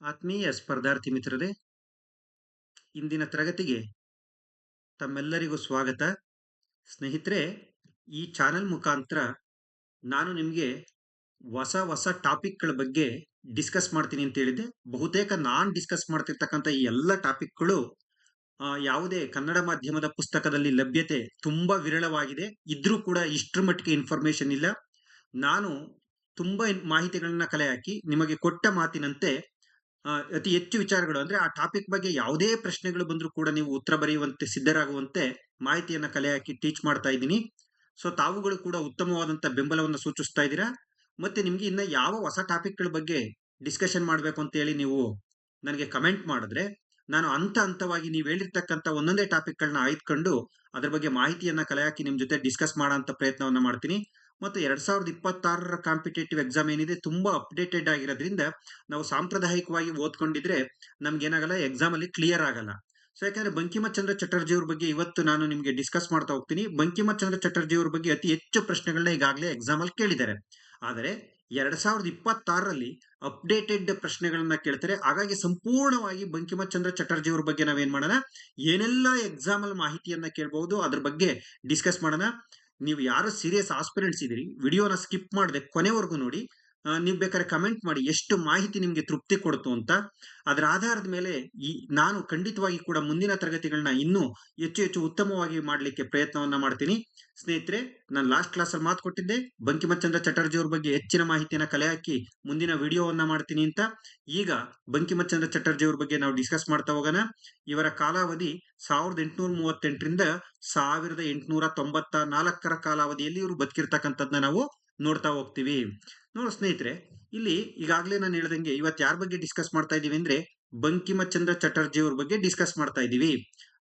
ಆತ್ಮೀಯ ಸ್ಪರ್ಧಾರ್ಥಿ ಮಿತ್ರರೇ, ಇಂದಿನ ತರಗತಿಗೆ ತಮ್ಮೆಲ್ಲರಿಗೂ ಸ್ವಾಗತ. ಸ್ನೇಹಿತರೆ, ಈ ಚಾನೆಲ್ ಮುಖಾಂತರ ನಾನು ನಿಮಗೆ ಹೊಸ ಹೊಸ ಟಾಪಿಕ್ಗಳ ಬಗ್ಗೆ ಡಿಸ್ಕಸ್ ಮಾಡ್ತೀನಿ ಅಂತ ಹೇಳಿದ್ದೆ. ಬಹುತೇಕ ನಾನು ಡಿಸ್ಕಸ್ ಮಾಡ್ತಿರ್ತಕ್ಕಂಥ ಈ ಎಲ್ಲ ಟಾಪಿಕ್ಗಳು ಯಾವುದೇ ಕನ್ನಡ ಮಾಧ್ಯಮದ ಪುಸ್ತಕದಲ್ಲಿ ಲಭ್ಯತೆ ತುಂಬಾ ವಿರಳವಾಗಿದೆ. ಇದ್ರೂ ಕೂಡ ಇಷ್ಟರ ಮಟ್ಟಿಗೆ ಇನ್ಫಾರ್ಮೇಶನ್ ಇಲ್ಲ. ನಾನು ತುಂಬಾ ಮಾಹಿತಿಗಳನ್ನ ಕಲೆ ಹಾಕಿ ನಿಮಗೆ ಕೊಟ್ಟ ಮಾತಿನಂತೆ ಅತಿ ಹೆಚ್ಚು ವಿಚಾರಗಳು ಅಂದ್ರೆ ಆ ಟಾಪಿಕ್ ಬಗ್ಗೆ ಯಾವುದೇ ಪ್ರಶ್ನೆಗಳು ಬಂದರೂ ಕೂಡ ನೀವು ಉತ್ತರ ಬರೆಯುವಂತೆ ಸಿದ್ಧರಾಗುವಂತೆ ಮಾಹಿತಿಯನ್ನ ಕಲೆ ಹಾಕಿ ಟೀಚ್ ಮಾಡ್ತಾ ಇದ್ದೀನಿ. ಸೊ ತಾವುಗಳು ಕೂಡ ಉತ್ತಮವಾದಂತ ಬೆಂಬಲವನ್ನು ಸೂಚಿಸ್ತಾ ಇದ್ದೀರಾ. ಮತ್ತೆ ನಿಮ್ಗೆ ಇನ್ನ ಯಾವ ಹೊಸ ಟಾಪಿಕ್ಗಳ ಬಗ್ಗೆ ಡಿಸ್ಕಷನ್ ಮಾಡಬೇಕು ಅಂತ ಹೇಳಿ ನೀವು ನನಗೆ ಕಮೆಂಟ್ ಮಾಡಿದ್ರೆ ನಾನು ಹಂತ ಹಂತವಾಗಿ ನೀವು ಹೇಳಿರ್ತಕ್ಕಂಥ ಒಂದೊಂದೇ ಟಾಪಿಕ್ಗಳನ್ನ ಆಯ್ದುಕೊಂಡು ಅದ್ರ ಬಗ್ಗೆ ಮಾಹಿತಿಯನ್ನ ಕಲೆ ಹಾಕಿ ನಿಮ್ ಜೊತೆ ಡಿಸ್ಕಸ್ ಮಾಡೋಂಥ ಪ್ರಯತ್ನವನ್ನ ಮಾಡ್ತೀನಿ. ಮತ್ತು 2026ರ ಕಾಂಪಿಟೇಟಿವ್ ಎಕ್ಸಾಮ್ ಏನಿದೆ ತುಂಬಾ ಅಪ್ಡೇಟೆಡ್ ಆಗಿರೋದ್ರಿಂದ ನಾವು ಸಾಂಪ್ರದಾಯಿಕವಾಗಿ ಓದ್ಕೊಂಡಿದ್ರೆ ನಮ್ಗೇನಾಗಲ್ಲ, ಎಕ್ಸಾಮ್ ಅಲ್ಲಿ ಕ್ಲಿಯರ್ ಆಗಲ್ಲ. ಸೊ ಯಾಕಂದ್ರೆ ಬಂಕಿಮಚಂದ್ರ ಚಟರ್ಜಿ ಅವ್ರ ಬಗ್ಗೆ ಇವತ್ತು ನಾನು ನಿಮ್ಗೆ ಡಿಸ್ಕಸ್ ಮಾಡ್ತಾ ಹೋಗ್ತೀನಿ. ಬಂಕಿಮಚಂದ್ರ ಚಟರ್ಜಿ ಅವ್ರ ಬಗ್ಗೆ ಅತಿ ಹೆಚ್ಚು ಪ್ರಶ್ನೆಗಳನ್ನ ಈಗಾಗಲೇ ಎಕ್ಸಾಮ್ ಅಲ್ಲಿ ಕೇಳಿದ್ದಾರೆ. ಆದರೆ 2026ರಲ್ಲಿ ಅಪ್ಡೇಟೆಡ್ ಪ್ರಶ್ನೆಗಳನ್ನ ಕೇಳ್ತಾರೆ. ಹಾಗಾಗಿ ಸಂಪೂರ್ಣವಾಗಿ ಬಂಕಿಮಚಂದ್ರ ಚಟರ್ಜಿ ಅವ್ರ ಬಗ್ಗೆ ನಾವೇನ್ ಮಾಡೋಣ, ಏನೆಲ್ಲ ಎಕ್ಸಾಮ್ ಅಲ್ಲಿ ಮಾಹಿತಿಯನ್ನ ಕೇಳಬಹುದು ಅದ್ರ ಬಗ್ಗೆ ಡಿಸ್ಕಸ್ ಮಾಡೋಣ. ನೀವು ಯಾರು ಸೀರಿಯಸ್ ಆಸ್ಪಿರೆಂಟ್ಸ್ ಇದ್ದೀರಿ, ವಿಡಿಯೋನ ಸ್ಕಿಪ್ ಮಾಡದೆ ಕೊನೆವರೆಗೂ ನೋಡಿ. ನೀವು ಬೇಕಾದ್ರೆ ಕಮೆಂಟ್ ಮಾಡಿ ಎಷ್ಟು ಮಾಹಿತಿ ನಿಮ್ಗೆ ತೃಪ್ತಿ ಕೊಡ್ತು ಅಂತ. ಅದರ ಆಧಾರದ ಮೇಲೆ ನಾನು ಖಂಡಿತವಾಗಿ ಕೂಡ ಮುಂದಿನ ತರಗತಿಗಳನ್ನ ಇನ್ನೂ ಹೆಚ್ಚು ಹೆಚ್ಚು ಉತ್ತಮವಾಗಿ ಮಾಡಲಿಕ್ಕೆ ಪ್ರಯತ್ನವನ್ನ ಮಾಡ್ತೀನಿ. ಸ್ನೇಹಿತರೆ, ನಾನು ಲಾಸ್ಟ್ ಕ್ಲಾಸ್ ಅಲ್ಲಿ ಮಾತು ಕೊಟ್ಟಿದ್ದೆ ಬಂಕಿಮಚಂದ್ರ ಚಟರ್ಜಿ ಅವ್ರ ಬಗ್ಗೆ ಹೆಚ್ಚಿನ ಮಾಹಿತಿಯನ್ನ ಕಲೆ ಹಾಕಿ ಮುಂದಿನ ವಿಡಿಯೋವನ್ನ ಮಾಡ್ತೀನಿ ಅಂತ. ಈಗ ಬಂಕಿಮಚಂದ್ರ ಚಟರ್ಜಿ ಅವ್ರ ಬಗ್ಗೆ ನಾವು ಡಿಸ್ಕಸ್ ಮಾಡ್ತಾ ಹೋಗೋಣ. ಇವರ ಕಾಲಾವಧಿ 1838ರಿಂದ 1894ರ ಕಾಲಾವಧಿಯಲ್ಲಿ ಇವರು ಬದುಕಿರ್ತಕ್ಕಂಥದ್ದನ್ನ ನಾವು ನೋಡ್ತಾ ಹೋಗ್ತೀವಿ. ನೋಡಿ ಸ್ನೇಹಿತರೆ, ಇಲ್ಲಿ ಈಗಾಗಲೇ ನಾನು ಹೇಳ್ದಂಗೆ ಇವತ್ತು ಯಾರ ಬಗ್ಗೆ ಡಿಸ್ಕಸ್ ಮಾಡ್ತಾ ಇದೀವಿ ಅಂದ್ರೆ ಬಂಕಿಮಚಂದ್ರ ಚಟರ್ಜಿ ಅವ್ರ ಬಗ್ಗೆ ಡಿಸ್ಕಸ್ ಮಾಡ್ತಾ ಇದೀವಿ.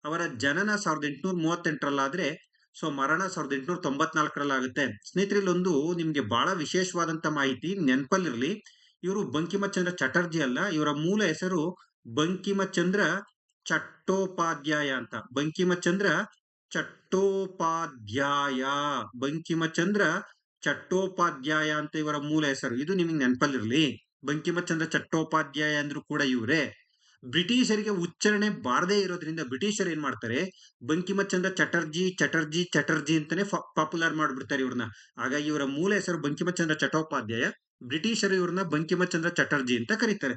ಅವರ ಜನನ 1838ರಲ್ಲಾದ್ರೆ ಸೊ ಮರಣ 1894ರಲ್ಲಾಗುತ್ತೆ. ಸ್ನೇಹಿತರೆ, ಇಲ್ಲೊಂದು ನಿಮ್ಗೆ ಬಹಳ ವಿಶೇಷವಾದಂತ ಮಾಹಿತಿ ನೆನಪಲ್ಲಿರ್ಲಿ. ಇವರು ಬಂಕಿಮಚಂದ್ರ ಚಟರ್ಜಿ ಅಲ್ಲ, ಇವರ ಮೂಲ ಹೆಸರು ಬಂಕಿಮಚಂದ್ರ ಚಟ್ಟೋಪಾಧ್ಯಾಯ ಅಂತ. ಬಂಕಿಮಚಂದ್ರ ಚಟ್ಟೋಪಾಧ್ಯಾಯ, ಬಂಕಿಮಚಂದ್ರ ಚಟ್ಟೋಪಾಧ್ಯಾಯ ಅಂತ ಇವರ ಮೂಲ ಹೆಸರು. ಇದು ನಿಮಗೆ ನೆನಪಲ್ಲಿರ್ಲಿ. ಬಂಕಿಮಚಂದ್ರ ಚಟ್ಟೋಪಾಧ್ಯಾಯ ಅಂದ್ರೂ ಕೂಡ ಇವರೇ. ಬ್ರಿಟಿಷರಿಗೆ ಉಚ್ಚಾರಣೆ ಬಾರದೇ ಇರೋದ್ರಿಂದ ಬ್ರಿಟಿಷರು ಏನ್ ಮಾಡ್ತಾರೆ, ಬಂಕಿಮಚಂದ್ರ ಚಟರ್ಜಿ ಚಟರ್ಜಿ ಚಟರ್ಜಿ ಅಂತಾನೆ ಪಾಪ್ಯುಲರ್ ಮಾಡ್ಬಿಡ್ತಾರೆ ಇವ್ರನ್ನ. ಹಾಗಾಗಿ ಇವರ ಮೂಲ ಹೆಸರು ಬಂಕಿಮಚಂದ್ರ ಚಟ್ಟೋಪಾಧ್ಯಾಯ. ಬ್ರಿಟಿಷರು ಇವ್ರನ್ನ ಬಂಕಿಮಚಂದ್ರ ಚಟರ್ಜಿ ಅಂತ ಕರೀತಾರೆ.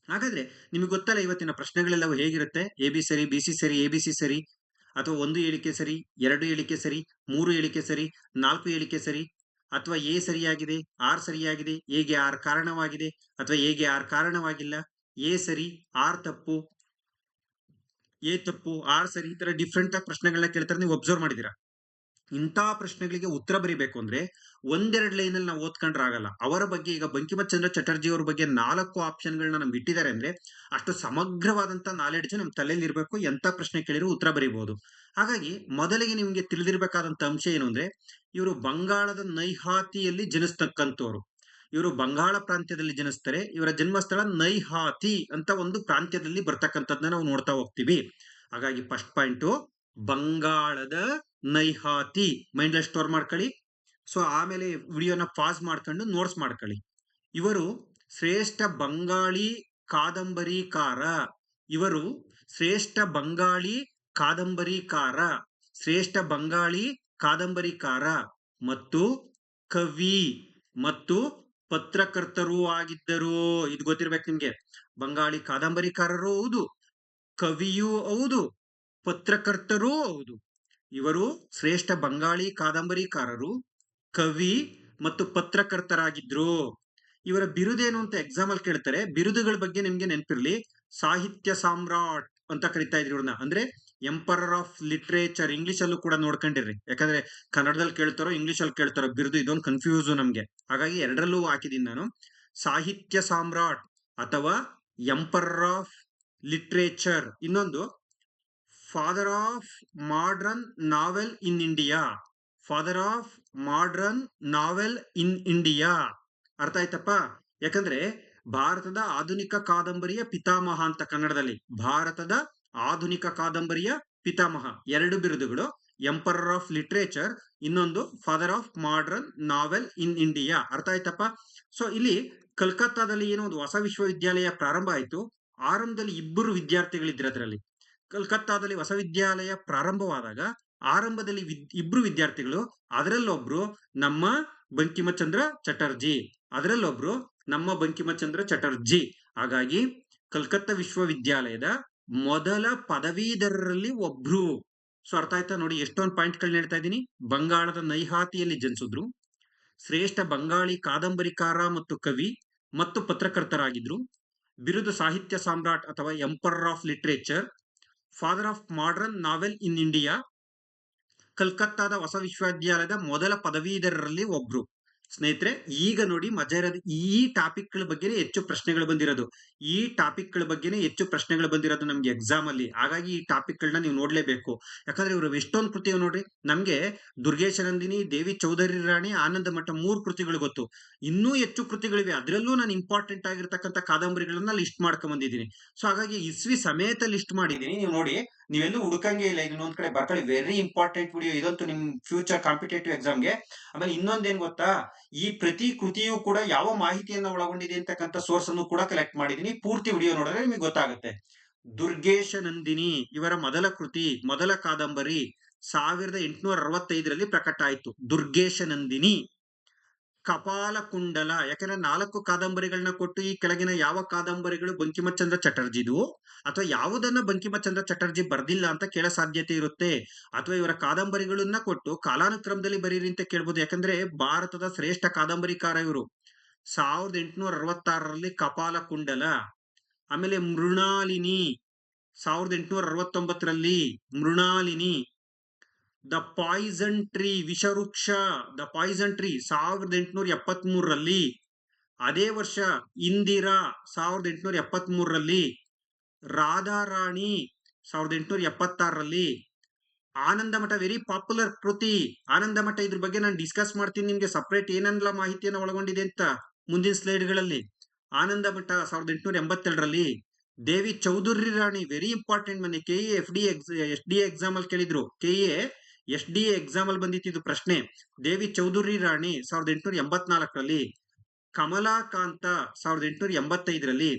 ಹಾಗಾದ್ರೆ ನಿಮಗೆ ಗೊತ್ತಲ್ಲ ಇವತ್ತಿನ ಪ್ರಶ್ನೆಗಳೆಲ್ಲವೂ ಹೇಗಿರುತ್ತೆ. ಎ ಬಿ ಸರಿ, ಬಿ ಸಿ ಸರಿ, ಎ ಬಿ ಸಿ ಸರಿ, ಅಥವಾ 1 ಹೇಳಿಕೆ ಸರಿ, 2 ಹೇಳಿಕೆ ಸರಿ, 3 ಹೇಳಿಕೆ ಸರಿ, 4 ಹೇಳಿಕೆ ಸರಿ, ಅಥವಾ ಎ ಸರಿಯಾಗಿದೆ, ಆರ್ ಸರಿಯಾಗಿದೆ, ಎಗೆ ಆರ್ ಕಾರಣವಾಗಿದೆ, ಅಥವಾ ಎಗೆ ಆರ್ ಕಾರಣವಾಗಿಲ್ಲ, ಎ ಸರಿ, ಆರ್ ತಪ್ಪು, ಎ ತಪ್ಪು, ಆರ್ ಸರಿ, ಈ ತರ ಡಿಫ್ರೆಂಟ್ ಆಗಿ ಪ್ರಶ್ನೆಗಳನ್ನ ಕೇಳ್ತಾರೆ. ನೀವು ಅಬ್ಸರ್ವ್ ಮಾಡಿದೀರಾ? ಇಂಥ ಪ್ರಶ್ನೆಗಳಿಗೆ ಉತ್ತರ ಬರೀಬೇಕು ಅಂದ್ರೆ ಒಂದೆರಡು ಲೈನ್ ಅಲ್ಲಿ ನಾವು ಓದ್ಕೊಂಡ್ರೆ ಆಗಲ್ಲ. ಅವರ ಬಗ್ಗೆ ಈಗ ಬಂಕಿಮಚಂದ್ರ ಚಟರ್ಜಿ ಅವ್ರ ಬಗ್ಗೆ 4 ಆಪ್ಷನ್ಗಳನ್ನ ನಮ್ಗೆ ಇಟ್ಟಿದ್ದಾರೆ ಅಂದ್ರೆ ಅಷ್ಟು ಸಮಗ್ರವಾದಂತ ನಾಲೆಡ್ಜ್ ನಮ್ ತಲೆಯಲ್ಲಿ ಇರಬೇಕು. ಎಂತ ಪ್ರಶ್ನೆ ಕೇಳಿದ್ರು ಉತ್ತರ ಬರೀಬಹುದು. ಹಾಗಾಗಿ ಮೊದಲಿಗೆ ನಿಮ್ಗೆ ತಿಳಿದಿರಬೇಕಾದಂತ ಅಂಶ ಏನು ಅಂದ್ರೆ, ಇವರು ಬಂಗಾಳದ ನೈಹಾತಿಯಲ್ಲಿ ಜನಿಸ್ತಕ್ಕಂಥವ್ರು. ಇವರು ಬಂಗಾಳ ಪ್ರಾಂತ್ಯದಲ್ಲಿ ಜನಿಸ್ತಾರೆ. ಇವರ ಜನ್ಮಸ್ಥಳ ನೈಹಾತಿ ಅಂತ ಒಂದು ಪ್ರಾಂತ್ಯದಲ್ಲಿ ಬರ್ತಕ್ಕಂಥದ್ದನ್ನ ನಾವು ನೋಡ್ತಾ ಹೋಗ್ತೀವಿ. ಹಾಗಾಗಿ ಫಸ್ಟ್ ಪಾಯಿಂಟ್ ಬಂಗಾಳದ ನೈಹಾತಿ ಮೈಂಡ್ ಅಲ್ಲಿ ಸ್ಟೋರ್ ಮಾಡ್ಕೊಳ್ಳಿ. ಸೊ ಆಮೇಲೆ ವಿಡಿಯೋನ ಪಾಸ್ ಮಾಡ್ಕೊಂಡು ನೋಟ್ಸ್ ಮಾಡ್ಕೊಳ್ಳಿ. ಇವರು ಶ್ರೇಷ್ಠ ಬಂಗಾಳಿ ಕಾದಂಬರಿಕಾರ. ಇವರು ಶ್ರೇಷ್ಠ ಬಂಗಾಳಿ ಕಾದಂಬರಿಕಾರ, ಶ್ರೇಷ್ಠ ಬಂಗಾಳಿ ಕಾದಂಬರಿಕಾರ ಮತ್ತು ಕವಿ ಮತ್ತು ಪತ್ರಕರ್ತರೂ ಆಗಿದ್ದರು. ಇದು ಗೊತ್ತಿರ್ಬೇಕು ನಿಮ್ಗೆ. ಬಂಗಾಳಿ ಕಾದಂಬರಿಕಾರರು ಹೌದು, ಕವಿಯೂ ಹೌದು, ಪತ್ರಕರ್ತರೂ ಹೌದು. ಇವರು ಶ್ರೇಷ್ಠ ಬಂಗಾಳಿ ಕಾದಂಬರಿಕಾರರು, ಕವಿ ಮತ್ತು ಪತ್ರಕರ್ತರಾಗಿದ್ರು. ಇವರ ಬಿರುದೇನು ಅಂತ ಎಕ್ಸಾಮ್ ಅಲ್ಲಿ ಕೇಳ್ತಾರೆ. ಬಿರುದುಗಳ ಬಗ್ಗೆ ನಿಮ್ಗೆ ನೆನಪಿರ್ಲಿ, ಸಾಹಿತ್ಯ ಸಾಮ್ರಾಟ್ ಅಂತ ಕರಿತಾ ಇದ್ರು ಇವ್ರನ್ನ. ಅಂದ್ರೆ ಎಂಪರರ್ ಆಫ್ ಲಿಟ್ರೇಚರ್. ಇಂಗ್ಲಿಷ್ ಅಲ್ಲೂ ಕೂಡ ನೋಡ್ಕೊಂಡಿರ್ರಿ, ಯಾಕಂದ್ರೆ ಕನ್ನಡದಲ್ಲಿ ಕೇಳ್ತಾರೋ ಇಂಗ್ಲಿಷ್ ಅಲ್ಲಿ ಕೇಳ್ತಾರೋ ಬಿರುದು, ಇದೊಂದು ಕನ್ಫ್ಯೂಸ್ ನಮ್ಗೆ. ಹಾಗಾಗಿ ಎರಡರಲ್ಲೂ ಹಾಕಿದೀನಿ ನಾನು. ಸಾಹಿತ್ಯ ಸಾಮ್ರಾಟ್ ಅಥವಾ ಎಂಪರರ್ ಆಫ್ ಲಿಟ್ರೇಚರ್. ಇನ್ನೊಂದು father of modern novel in India. Father of modern novel in India. ಅರ್ಥ ಆಯ್ತಪ್ಪ? ಯಾಕಂದ್ರೆ ಭಾರತದ ಆಧುನಿಕ ಕಾದಂಬರಿಯ ಪಿತಾಮಹ ಅಂತ ಕನ್ನಡದಲ್ಲಿ. ಭಾರತದ ಆಧುನಿಕ ಕಾದಂಬರಿಯ ಪಿತಾಮಹ. 2 ಬಿರುದುಗಳು, ಎಂಪರರ್ ಆಫ್ ಲಿಟ್ರೇಚರ್, ಇನ್ನೊಂದು father of modern novel in India. ಅರ್ಥ ಆಯ್ತಪ್ಪ? ಸೊ ಇಲ್ಲಿ ಕಲ್ಕತ್ತಾದಲ್ಲಿ ಏನೋ ಒಂದು ಹೊಸ ವಿಶ್ವವಿದ್ಯಾಲಯ ಪ್ರಾರಂಭ ಆಯ್ತು. ಆರಂಭದಲ್ಲಿ ಇಬ್ಬರು ವಿದ್ಯಾರ್ಥಿಗಳಿದ್ರು ಅದರಲ್ಲಿ. ಕಲ್ಕತ್ತಾದಲ್ಲಿ ಹೊಸ ವಿದ್ಯಾಲಯ ಪ್ರಾರಂಭವಾದಾಗ ಆರಂಭದಲ್ಲಿ ಇಬ್ರು ವಿದ್ಯಾರ್ಥಿಗಳು, ಅದರಲ್ಲೊಬ್ರು ನಮ್ಮ ಬಂಕಿಮಚಂದ್ರ ಚಟರ್ಜಿ, ಅದರಲ್ಲೊಬ್ರು ನಮ್ಮ ಬಂಕಿಮಚಂದ್ರ ಚಟರ್ಜಿ. ಹಾಗಾಗಿ ಕಲ್ಕತ್ತಾ ವಿಶ್ವವಿದ್ಯಾಲಯದ ಮೊದಲ ಪದವೀಧರರಲ್ಲಿ ಒಬ್ರು. ಸೊ ಅರ್ಥ ಆಯ್ತಾ ನೋಡಿ, ಎಷ್ಟೊಂದು ಪಾಯಿಂಟ್ಗಳನ್ನ ಹೇಳ್ತಾ ಇದ್ದೀನಿ. ಬಂಗಾಳದ ನೈಹಾತಿಯಲ್ಲಿ ಜನಿಸಿದ್ರು. ಶ್ರೇಷ್ಠ ಬಂಗಾಳಿ ಕಾದಂಬರಿಕಾರ ಮತ್ತು ಕವಿ ಮತ್ತು ಪತ್ರಕರ್ತರಾಗಿದ್ರು. ಬಿರುದು ಸಾಹಿತ್ಯ ಸಾಮ್ರಾಟ್ ಅಥವಾ emperor of literature, father of modern novel in India. ಕಲ್ಕತ್ತಾದ ಹೊಸ ವಿಶ್ವವಿದ್ಯಾಲಯದ ಮೊದಲ ಪದವೀಧರರಲ್ಲಿ ಒಬ್ರು. ಸ್ನೇಹಿತರೆ, ಈಗ ನೋಡಿ ಮಜಾ ಇರೋದು, ಈ ಟಾಪಿಕ್ಗಳ ಬಗ್ಗೆನೇ ಹೆಚ್ಚು ಪ್ರಶ್ನೆಗಳು ಬಂದಿರೋದು. ಈ ಟಾಪಿಕ್ಗಳ ಬಗ್ಗೆನೇ ಹೆಚ್ಚು ಪ್ರಶ್ನೆಗಳು ಬಂದಿರೋದು ನಮ್ಗೆ ಎಕ್ಸಾಮ್ ಅಲ್ಲಿ. ಹಾಗಾಗಿ ಈ ಟಾಪಿಕ್ಗಳನ್ನ ನೀವು ನೋಡ್ಲೇಬೇಕು. ಯಾಕಂದ್ರೆ ಇವರು ಎಷ್ಟೊಂದು ಕೃತಿ ನೋಡ್ರಿ, ನಮ್ಗೆ ದುರ್ಗೇಶನಂದಿನಿ, ದೇವಿ ಚೌಧರಿ ರಾಣಿ, ಆನಂದ ಮಠ 3 ಕೃತಿಗಳು ಗೊತ್ತು. ಇನ್ನೂ ಹೆಚ್ಚು ಕೃತಿಗಳಿವೆ. ಅದರಲ್ಲೂ ನಾನು ಇಂಪಾರ್ಟೆಂಟ್ ಆಗಿರ್ತಕ್ಕಂಥ ಕಾದಂಬರಿಗಳನ್ನ ಲಿಸ್ಟ್ ಮಾಡ್ಕೊಂಡ್ ಬಂದಿದ್ದೀನಿ. ಸೊ ಹಾಗಾಗಿ ಇಸ್ವಿ ಸಮೇತ ಲಿಸ್ಟ್ ಮಾಡಿದ್ದೀನಿ. ನೀವು ನೋಡಿ, ನೀವೆಲ್ಲೂ ಹುಡುಕಂಗೆ ಇಲ್ಲ. ಇನ್ನೊಂದ್ ಕಡೆ ಬರ್ಕೊಳ್ಳಿ, ವೆರಿ ಇಂಪಾರ್ಟೆಂಟ್ ವಿಡಿಯೋ ಇದಂತೂ ನಿಮ್ ಫ್ಯೂಚರ್ ಕಾಂಪಿಟೇಟಿವ್ ಎಕ್ಸಾಮ್ಗೆ. ಆಮೇಲೆ ಇನ್ನೊಂದೇನ್ ಗೊತ್ತಾ, ಈ ಪ್ರತಿ ಕೃತಿಯು ಕೂಡ ಯಾವ ಮಾಹಿತಿಯನ್ನ ಒಳಗೊಂಡಿದೆ ಅಂತಕ್ಕಂಥ ಸೋರ್ಸ್ ಅನ್ನು ಕೂಡ ಕಲೆಕ್ಟ್ ಮಾಡಿದೀನಿ. ಪೂರ್ತಿ ವಿಡಿಯೋ ನೋಡಿದ್ರೆ ನಿಮಗೆ ಗೊತ್ತಾಗುತ್ತೆ. ದುರ್ಗೇಶ ನಂದಿನಿ ಇವರ ಮೊದಲ ಕೃತಿ, ಮೊದಲ ಕಾದಂಬರಿ 1865ರಲ್ಲಿ ಪ್ರಕಟ ಆಯ್ತು. ದುರ್ಗೇಶ ನಂದಿನಿ. ಕಪಾಲ ಕುಂಡಲ, ಯಾಕಂದ್ರೆ 4 ಕಾದಂಬರಿಗಳನ್ನ ಕೊಟ್ಟು ಈ ಕೆಳಗಿನ ಯಾವ ಕಾದಂಬರಿಗಳು ಬಂಕಿಮಚಂದ್ರ ಚಟರ್ಜಿದು ಅಥವಾ ಯಾವುದನ್ನ ಬಂಕಿಮಚಂದ್ರ ಚಟರ್ಜಿ ಬರ್ದಿಲ್ಲ ಅಂತ ಕೇಳೋ ಸಾಧ್ಯತೆ ಇರುತ್ತೆ. ಅಥವಾ ಇವರ ಕಾದಂಬರಿಗಳನ್ನ ಕೊಟ್ಟು ಕಾಲಾನುಕ್ರಮದಲ್ಲಿ ಬರೀರಿ ಅಂತ ಕೇಳ್ಬೋದು. ಯಾಕಂದ್ರೆ ಭಾರತದ ಶ್ರೇಷ್ಠ ಕಾದಂಬರಿಕಾರ ಇವರು. 1866ರಲ್ಲಿ ಕಪಾಲ ಕುಂಡಲ. ಆಮೇಲೆ ಮೃಣಾಲಿನಿ 1869ರಲ್ಲಿ Mrinalini. The poison tree, Vishavriksha, the poison tree 1873ರಲ್ಲಿ. ಅದೇ ವರ್ಷ ಇಂದಿರಾ 1873ರಲ್ಲಿ. ರಾಧಾರಾಣಿ 1876ರಲ್ಲಿ. ಆನಂದ ಮಠ ವೆರಿ ಪಾಪ್ಯುಲರ್ ಕೃತಿ. ಆನಂದ ಮಠ ಇದ್ರ ಬಗ್ಗೆ ನಾನು ಡಿಸ್ಕಸ್ ಮಾಡ್ತೀನಿ ನಿಮ್ಗೆ ಸಪರೇಟ್ ಏನೆಲ್ಲ ಮಾಹಿತಿಯನ್ನು ಒಳಗೊಂಡಿದೆ ಅಂತ ಮುಂದಿನ ಸ್ಲೈಡ್ಗಳಲ್ಲಿ. ಆನಂದ ಮಠ 1882ರಲ್ಲಿ. ದೇವಿ ಚೌಧರಿ ರಾಣಿ ವೆರಿ ಇಂಪಾರ್ಟೆಂಟ್. ಮನೆ ಕೆಇ ಎಸ್ ಡಿ ಎಕ್ಸಾಮ್ ಅಲ್ಲಿ ಕೇಳಿದ್ರು. ಕೆಇಎ ಎಸ್ ಡಿ ಎಕ್ಸಾಮ್ ಅಲ್ಲಿ ಬಂದಿತ್ತು ಪ್ರಶ್ನೆ. ದೇವಿ ಚೌಧರಿ ರಾಣಿ 1884ರಲ್ಲಿ. ಕಮಲಾಕಾಂತ 1885ರಲ್ಲಿ.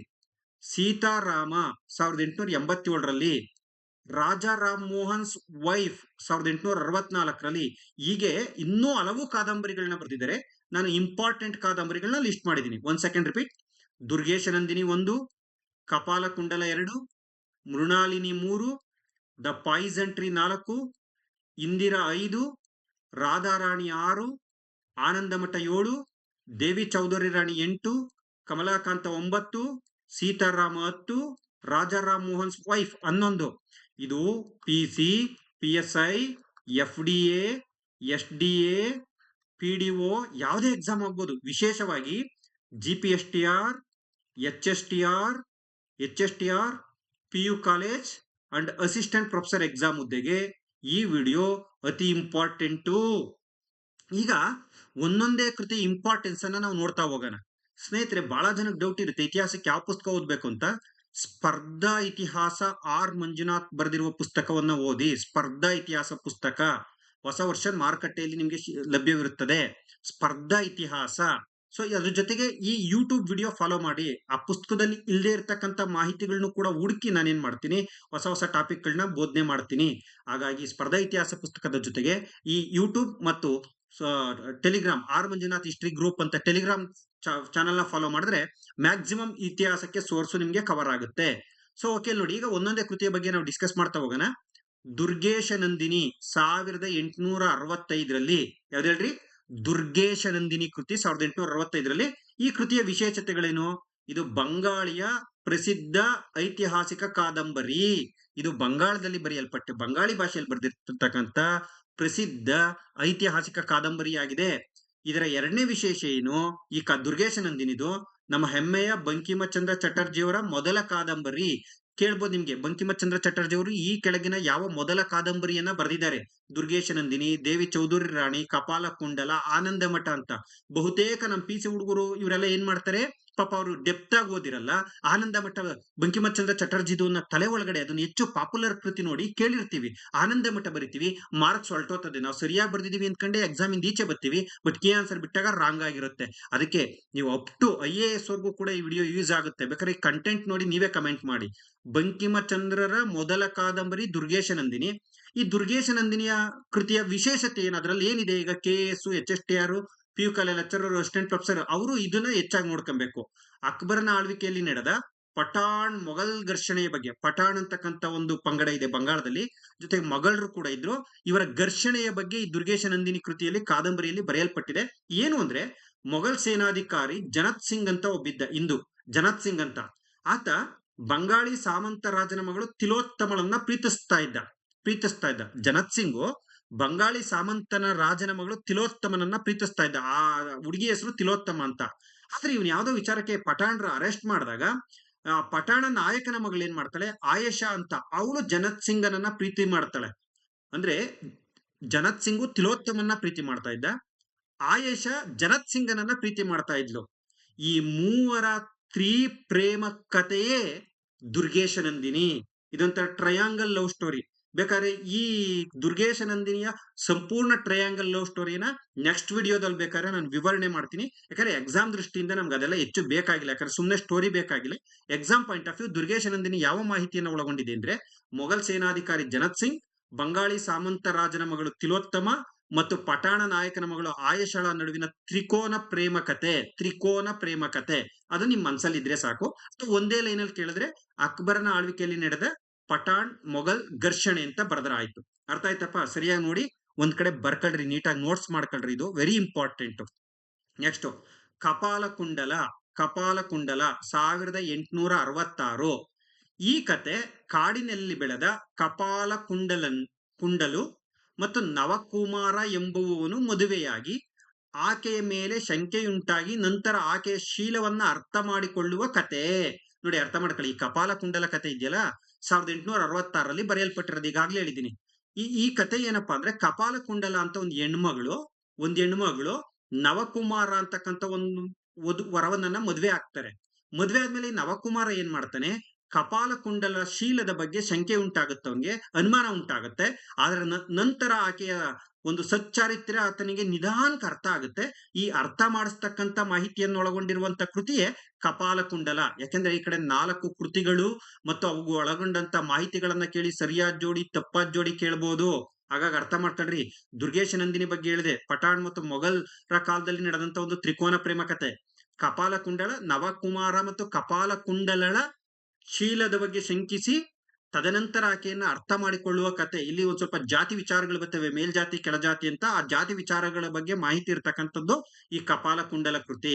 ಸೀತಾರಾಮ 1887ರಲ್ಲಿ. ರಾಜಾ ರಾಮ್ ಮೋಹನ್ಸ್ ವೈಫ್ 1864ರಲ್ಲಿ. ಹೀಗೆ ಇನ್ನೂ ಹಲವು ಕಾದಂಬರಿಗಳನ್ನ ಬರೆದಿದ್ದಾರೆ. ನಾನು ಇಂಪಾರ್ಟೆಂಟ್ ಕಾದಂಬರಿಗಳನ್ನ ಲಿಸ್ಟ್ ಮಾಡಿದ್ದೀನಿ. 1 second repeat. Durgesh Nandini 1, Kapala Kundala 2, Mrinalini 3, the poison tree 4, Indira 5, Radharani 6, Anandamath 7, Devi Chaudhurani 8, Kamalakanta 9, Sitaram 10, Rajaram Mohan's wife 11. ಇದು PC, PSI, FDA, SDA, PDO ಯಾವುದೇ ಎಕ್ಸಾಮ್ ಆಗ್ಬೋದು. ವಿಶೇಷವಾಗಿ GPSTR, HSTR, PU college and assistant professor exam ಹುದ್ದೆಗೆ ಈ ವಿಡಿಯೋ ಅತಿ ಇಂಪಾರ್ಟೆಂಟು. ಈಗ ಒಂದೊಂದೇ ಕೃತಿ ಇಂಪಾರ್ಟೆನ್ಸ್ ಅನ್ನ ನಾವು ನೋಡ್ತಾ ಹೋಗೋಣ. ಸ್ನೇಹಿತರೆ, ಬಹಳ ಜನಕ್ಕೆ ಡೌಟ್ ಇರುತ್ತೆ ಇತಿಹಾಸಕ್ಕೆ ಯಾವ ಪುಸ್ತಕ ಓದ್ಬೇಕು ಅಂತ. ಸ್ಪರ್ಧಾ ಇತಿಹಾಸ ಆರ್ ಮಂಜುನಾಥ್ ಬರೆದಿರುವ ಪುಸ್ತಕವನ್ನ ಓದಿ. ಸ್ಪರ್ಧಾ ಇತಿಹಾಸ ಪುಸ್ತಕ ಹೊಸ ವರ್ಷ ಮಾರುಕಟ್ಟೆಯಲ್ಲಿ ನಿಮಗೆ ಲಭ್ಯವಿರುತ್ತದೆ. ಸ್ಪರ್ಧಾ ಇತಿಹಾಸ. ಸೊ ಅದ್ರ ಜೊತೆಗೆ ಈ ಯೂಟ್ಯೂಬ್ ವಿಡಿಯೋ ಫಾಲೋ ಮಾಡಿ. ಆ ಪುಸ್ತಕದಲ್ಲಿ ಇಲ್ಲದೆ ಇರತಕ್ಕಂತ ಮಾಹಿತಿಗಳನ್ನು ಕೂಡ ಹುಡುಕಿ ನಾನೇನ್ ಮಾಡ್ತೀನಿ, ಹೊಸ ಟಾಪಿಕ್ಗಳನ್ನ ಬೋಧನೆ ಮಾಡ್ತೀನಿ. ಹಾಗಾಗಿ ಸ್ಪರ್ಧಾ ಇತಿಹಾಸ ಪುಸ್ತಕದ ಜೊತೆಗೆ ಈ ಯೂಟ್ಯೂಬ್ ಮತ್ತು Telegram R Manjunath history group ಅಂತ ಟೆಲಿಗ್ರಾಮ್ ಚಾನೆಲ್ ನ ಫಾಲೋ ಮಾಡಿದ್ರೆ ಮ್ಯಾಕ್ಸಿಮಮ್ ಇತಿಹಾಸಕ್ಕೆ ಸೋರ್ಸ್ ನಿಮ್ಗೆ ಕವರ್ ಆಗುತ್ತೆ. ಸೊ ಓಕೆ ನೋಡಿ, ಈಗ ಒಂದೊಂದೇ ಕೃತಿಯ ಬಗ್ಗೆ ನಾವು ಡಿಸ್ಕಸ್ ಮಾಡ್ತಾ ಹೋಗೋಣ. ದುರ್ಗೇಶ ನಂದಿನಿ 1865ರಲ್ಲಿ. ಯಾವ್ದು ಹೇಳ್ರಿ? ದುರ್ಗೇಶ ನಂದಿನಿ ಕೃತಿ 1865ರಲ್ಲಿ. ಈ ಕೃತಿಯ ವಿಶೇಷತೆಗಳೇನು? ಇದು ಬಂಗಾಳಿಯ ಪ್ರಸಿದ್ಧ ಐತಿಹಾಸಿಕ ಕಾದಂಬರಿ. ಇದು ಬಂಗಾಳದಲ್ಲಿ ಬರೆಯಲ್ಪಟ್ಟ, ಬಂಗಾಳಿ ಭಾಷೆಯಲ್ಲಿ ಬರೆದಿರ್ತಕ್ಕಂಥ ಪ್ರಸಿದ್ಧ ಐತಿಹಾಸಿಕ ಕಾದಂಬರಿಯಾಗಿದೆ. ಇದರ ಎರಡನೇ ವಿಶೇಷ ಏನು? ಈ ದುರ್ಗೇಶ ನಂದಿನಿದು ನಮ್ಮ ಹೆಮ್ಮೆಯ ಬಂಕಿಮಚಂದ್ರ ಚಟರ್ಜಿಯವರ ಮೊದಲ ಕಾದಂಬರಿ. ಕೇಳ್ಬೋದು ನಿಮ್ಗೆ, ಬಂಕಿಮಚಂದ್ರ ಚಟರ್ಜಿ ಅವರು ಈ ಕೆಳಗಿನ ಯಾವ ಮೊದಲ ಕಾದಂಬರಿಯನ್ನ ಬರೆದಿದ್ದಾರೆ? ದುರ್ಗೇಶ ನಂದಿನಿ, ದೇವಿ ಚೌಧರಿ ರಾಣಿ, ಕಪಾಲ ಕುಂಡಲ, ಆನಂದ ಮಠ ಅಂತ. ಬಹುತೇಕ ನಮ್ಮ PC ಹುಡುಗರು ಇವರೆಲ್ಲ ಏನ್ ಮಾಡ್ತಾರೆ, ಪಾಪ ಅವರು ಡೆಪ್ತ್ ಆಗಿ ಓದಿರಲ್ಲ. ಆನಂದ ಮಠ ಬಂಕಿಮಚಂದ್ರ ಚಟರ್ಜಿದು ತಲೆ ಒಳಗಡೆ ಅದನ್ನ ಹೆಚ್ಚು ಪಾಪ್ಯುಲರ್ ಕೃತಿ ನೋಡಿ ಕೇಳಿರ್ತೀವಿ. ಆನಂದ ಮಠ ಬರಿತೀವಿ, ಮಾರ್ಕ್ಸ್ ಹೊರಟೋತದೆ. ನಾವು ಸರಿಯಾಗಿ ಬರ್ದಿದೀವಿ ಅನ್ಕೊಂಡೆ ಎಕ್ಸಾಮ್ ಇಂದ ಈಚೆ ಬರ್ತೀವಿ, ಬಟ್ ಕೇ ಆನ್ಸರ್ ಬಿಟ್ಟಾಗ ರಾಂಗ್ ಆಗಿರುತ್ತೆ. ಅದಕ್ಕೆ ನೀವು ಅಪ್ ಟು IAS ವರ್ಗೂ ಕೂಡ ಈ ವಿಡಿಯೋ ಯೂಸ್ ಆಗುತ್ತೆ. ಬೇಕಾದ್ರೆ ಕಂಟೆಂಟ್ ನೋಡಿ ನೀವೇ ಕಮೆಂಟ್ ಮಾಡಿ. ಬಂಕಿಮಚಂದ್ರರ ಮೊದಲ ಕಾದಂಬರಿ ದುರ್ಗೇಶ ನಂದಿನಿ. ಈ ದುರ್ಗೇಶ ನಂದಿನಿಯ ಕೃತಿಯ ವಿಶೇಷತೆ ಏನು, ಅದ್ರಲ್ಲಿ ಏನಿದೆ? ಈಗ KS, HSTR, PU college lecturer, assistant professor ಅವರು ಇದನ್ನ ಹೆಚ್ಚಾಗಿ ನೋಡ್ಕೊಬೇಕು. ಅಕ್ಬರನ ಆಳ್ವಿಕೆಯಲ್ಲಿ ನಡೆದ ಪಠಾಣ್ ಮೊಘಲ್ ಘರ್ಷಣೆಯ ಬಗ್ಗೆ, ಪಠಾಣ್ ಅಂತಕ್ಕಂಥ ಒಂದು ಪಂಗಡ ಇದೆ ಬಂಗಾಳದಲ್ಲಿ, ಜೊತೆಗೆ ಮೊಘಲರು ಕೂಡ ಇದ್ರು. ಇವರ ಘರ್ಷಣೆಯ ಬಗ್ಗೆ ಈ ದುರ್ಗೇಶ ನಂದಿನಿ ಕೃತಿಯಲ್ಲಿ, ಕಾದಂಬರಿಯಲ್ಲಿ ಬರೆಯಲ್ಪಟ್ಟಿದೆ. ಏನು ಅಂದ್ರೆ, ಮೊಘಲ್ ಸೇನಾಧಿಕಾರಿ ಜನತ್ ಸಿಂಗ್ ಅಂತ ಒಬ್ಬಿದ್ದ, ಹಿಂದೂ ಜನತ್ ಸಿಂಗ್ ಅಂತ. ಆತ ಬಂಗಾಳಿ ಸಾಮಂತ ರಾಜನ ಮಗಳು ತಿಲೋತ್ತಮಳನ್ನ ಪ್ರೀತಿಸ್ತಾ ಇದ್ದ. ಜನತ್ ಸಿಂಗು ಬಂಗಾಳಿ ಸಾಮಂತನ ರಾಜನ ಮಗಳು ತಿಲೋತ್ತಮನನ್ನ ಪ್ರೀತಿಸ್ತಾ ಇದ್ದ. ಆ ಹುಡುಗಿ ಹೆಸರು ತಿಲೋತ್ತಮ ಅಂತ. ಆದ್ರೆ ಇವನ್ ಯಾವ್ದೋ ವಿಚಾರಕ್ಕೆ ಪಠಾಣ್ರ ಅರೆಸ್ಟ್ ಮಾಡಿದಾಗ, ಆ ಪಠಾಣ ನಾಯಕನ ಮಗಳು ಏನ್ ಮಾಡ್ತಾಳೆ, ಆಯೇಷಾ ಅಂತ, ಅವಳು ಜನತ್ ಸಿಂಗನನ್ನ ಪ್ರೀತಿ ಮಾಡ್ತಾಳೆ. ಅಂದ್ರೆ ಜನತ್ ಸಿಂಗು ತಿಲೋತ್ತಮನ್ನ ಪ್ರೀತಿ ಮಾಡ್ತಾ ಇದ್ದ, ಆಯೇಷಾ ಜನತ್ ಸಿಂಗನನ್ನ ಪ್ರೀತಿ ಮಾಡ್ತಾ ಇದ್ಲು. ಈ ಮೂವರ ಪ್ರೇಮ ಕಥೆಯೇ ದುರ್ಗೇಶ ನಂದಿನಿ. ಇದೊಂಥರ ಟ್ರಯಾಂಗಲ್ ಲವ್ ಸ್ಟೋರಿ. ಬೇಕಾದ್ರೆ ಈ ದುರ್ಗೇಶ ನಂದಿನಿಯ ಸಂಪೂರ್ಣ ಟ್ರಯಾಂಗಲ್ ಲವ್ ಸ್ಟೋರಿನ ನೆಕ್ಸ್ಟ್ ವಿಡಿಯೋದಲ್ಲಿ ಬೇಕಾದ್ರೆ ನಾನು ವಿವರಣೆ ಮಾಡ್ತೀನಿ. ಯಾಕಂದ್ರೆ ಎಕ್ಸಾಮ್ ದೃಷ್ಟಿಯಿಂದ ನಮ್ಗೆ ಅದೆಲ್ಲ ಹೆಚ್ಚು ಬೇಕಾಗಿಲ್ಲ. ಯಾಕಂದ್ರೆ ಸುಮ್ಮನೆ ಸ್ಟೋರಿ ಬೇಕಾಗಿಲ್ಲ. Exam point of view Durgesh Nandini ಯಾವ ಮಾಹಿತಿಯನ್ನು ಒಳಗೊಂಡಿದೆ ಅಂದ್ರೆ, ಮೊಘಲ್ ಸೇನಾಧಿಕಾರಿ ಜನತ್ ಸಿಂಗ್, ಬಂಗಾಳಿ ಸಾಮಂತ ರಾಜನ ಮಗಳು ತಿಲೋತ್ತಮ ಮತ್ತು ಪಠಾಣ ನಾಯಕನ ಮಗಳು ಆಯೇಷಳ ನಡುವಿನ ತ್ರಿಕೋನ ಪ್ರೇಮ ಕಥೆ. ಅದು ನಿಮ್ ಮನ್ಸಲ್ಲಿ ಇದ್ರೆ ಸಾಕು. ಒಂದೇ ಲೈನಲ್ಲಿ ಕೇಳಿದ್ರೆ, ಅಕ್ಬರನ ಆಳ್ವಿಕೆಯಲ್ಲಿ ನಡೆದ ಪಠಾಣ್ ಮೊಘಲ್ ಘರ್ಷಣೆ ಅಂತ ಬರೆದ್ರೆ ಆಯ್ತು. ಅರ್ಥ ಆಯ್ತಪ್ಪ? ಸರಿಯಾಗಿ ನೋಡಿ, ಒಂದ್ ಕಡೆ ಬರ್ಕೊಳ್ರಿ, ನೀಟಾಗಿ ನೋಟ್ಸ್ ಮಾಡ್ಕೊಳ್ರಿ, ಇದು ವೆರಿ ಇಂಪಾರ್ಟೆಂಟ್. ನೆಕ್ಸ್ಟ್, ಕಪಾಲಕುಂಡಲ 1866. ಈ ಕತೆ ಕಾಡಿನಲ್ಲಿ ಬೆಳೆದ ಕುಂಡಲು ಮತ್ತು ನವಕುಮಾರ ಎಂಬುವವನು ಮದುವೆಯಾಗಿ ಆಕೆಯ ಮೇಲೆ ಶಂಕೆಯುಂಟಾಗಿ ನಂತರ ಆಕೆಯ ಶೀಲವನ್ನ ಅರ್ಥ ಮಾಡಿಕೊಳ್ಳುವ ಕತೆ. ನೋಡಿ, ಅರ್ಥ ಮಾಡ್ಕೊಳ್ಳಿ. ಈ ಕಪಾಲ ಕುಂಡಲ ಕತೆ ಇದೆಯಲ್ಲ, 1866 ಬರೆಯಲ್ಪಟ್ಟಿರೋದು. ಈಗಾಗ್ಲೇ ಹೇಳಿದ್ದೀನಿ. ಈ ಕತೆ ಏನಪ್ಪಾ ಅಂದ್ರೆ, ಕಪಾಲ ಕುಂಡಲ ಅಂತ ಒಂದು ಹೆಣ್ಮಗಳು ನವಕುಮಾರ ಅಂತಕ್ಕಂಥ ಒಂದು ವರವನ್ನ ಮದುವೆ ಆಗ್ತಾರೆ. ಮದುವೆ ಆದ್ಮೇಲೆ ಈ ನವಕುಮಾರ ಏನ್ ಮಾಡ್ತಾನೆ, ಕಪಾಲ ಕುಂಡಲ ಶೀಲದ ಬಗ್ಗೆ ಶಂಕೆ ಉಂಟಾಗುತ್ತೆ, ಅವನಿಗೆ ಅನುಮಾನ ಉಂಟಾಗುತ್ತೆ. ಆದ್ರೆ ನಂತರ ಆಕೆಯ ಒಂದು ಸಚ್ಚಾರಿತ್ರ್ಯ ಆತನಿಗೆ ನಿಧಾನಕ್ಕೆ ಅರ್ಥ ಆಗುತ್ತೆ. ಈ ಅರ್ಥ ಮಾಡಿಸ್ತಕ್ಕಂಥ ಮಾಹಿತಿಯನ್ನು ಒಳಗೊಂಡಿರುವಂತ ಕೃತಿಯೇ ಕಪಾಲ ಕುಂಡಲ. ಯಾಕೆಂದ್ರೆ ಈ ಕಡೆ 4 ಕೃತಿಗಳು ಮತ್ತು ಅವು ಒಳಗೊಂಡಂತ ಮಾಹಿತಿಗಳನ್ನ ಕೇಳಿ ಸರಿಯಾದ ಜೋಡಿ ತಪ್ಪಾದ ಜೋಡಿ ಕೇಳ್ಬೋದು. ಹಾಗಾಗಿ ಅರ್ಥ ಮಾಡ್ಕೊಳ್ರಿ. ದುರ್ಗೇಶ ನಂದಿನಿ ಬಗ್ಗೆ ಹೇಳಿದೆ, ಪಠಾಣ್ ಮತ್ತು ಮೊಘಲರ ಕಾಲದಲ್ಲಿ ನಡೆದಂತ ಒಂದು ತ್ರಿಕೋನ ಪ್ರೇಮ ಕಥೆ. ಕಪಾಲ ಕುಂಡಲ, ನವಕುಮಾರ ಮತ್ತು ಕಪಾಲ ಕುಂಡಲಳ ಶೀಲದ ಬಗ್ಗೆ ಶಂಕಿಸಿ ತದನಂತರ ಆಕೆಯನ್ನ ಅರ್ಥ ಮಾಡಿಕೊಳ್ಳುವ ಕತೆ. ಇಲ್ಲಿ ಒಂದ್ ಸ್ವಲ್ಪ ಜಾತಿ ವಿಚಾರಗಳು ಬರ್ತವೆ, ಮೇಲ್ಜಾತಿ ಕೆಳಜಾತಿ ಅಂತ. ಆ ಜಾತಿ ವಿಚಾರಗಳ ಬಗ್ಗೆ ಮಾಹಿತಿ ಇರ್ತಕ್ಕಂಥದ್ದು ಈ ಕಪಾಲ ಕುಂಡಲ ಕೃತಿ.